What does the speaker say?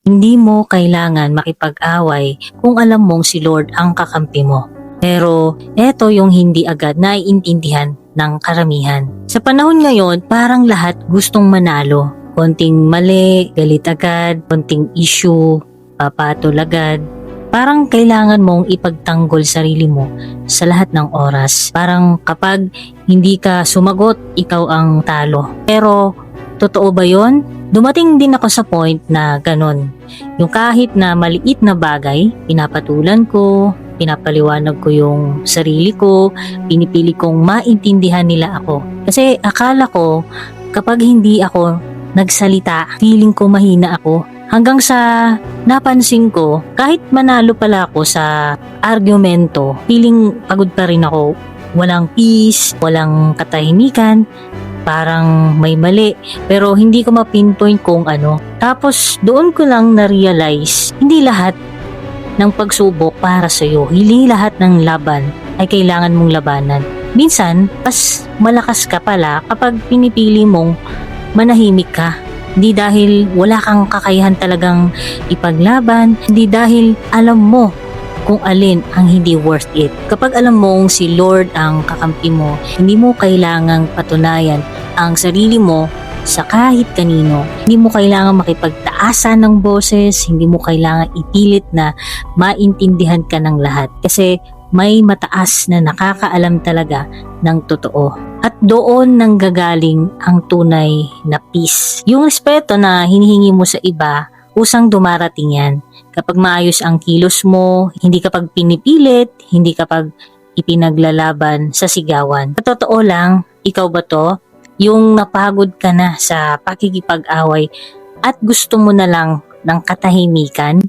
Hindi mo kailangan makipag-away kung alam mong si Lord ang kakampi mo. Pero eto yung hindi agad naiintindihan ng karamihan. Sa panahon ngayon, parang lahat gustong manalo. Konting mali, galit agad, konting issue, papatol agad. Parang kailangan mong ipagtanggol sarili mo sa lahat ng oras. Parang kapag hindi ka sumagot, ikaw ang talo. Pero totoo ba yon? Dumating din ako sa point na ganon. Yung kahit na maliit na bagay, pinapatulan ko, pinapaliwanag ko yung sarili ko, pinipili kong maintindihan nila ako. Kasi akala ko kapag hindi ako nagsalita, feeling ko mahina ako. Hanggang sa napansin ko, kahit manalo pala ako sa argumento, feeling pagod pa rin ako. Walang peace, walang katahimikan, parang may mali, pero hindi ko ma-pinpoint kung ano. Tapos doon ko lang na-realize, hindi lahat ng pagsubok para sa'yo, hindi lahat ng laban ay kailangan mong labanan. Minsan, mas malakas ka pala kapag pinipili mong manahimik ka. Hindi dahil wala kang kakayahan talagang ipaglaban, hindi dahil alam mo kung alin ang hindi worth it. Kapag alam mong si Lord ang kakampi mo, hindi mo kailangang patunayan ang sarili mo sa kahit kanino. Hindi mo kailangan makipagtaasan ng boses, hindi mo kailangan ipilit na maintindihan ka ng lahat. Kasi may mataas na nakakaalam talaga ng totoo. At doon nanggagaling ang tunay na peace. Yung respeto na hinihingi mo sa iba, usang dumarating yan. Kapag maayos ang kilos mo, hindi kapag pinipilit, hindi kapag ipinaglalaban sa sigawan. Sa totoo lang, ikaw ba to? Yung napagod ka na sa pakikipag-away at gusto mo na lang ng katahimikan?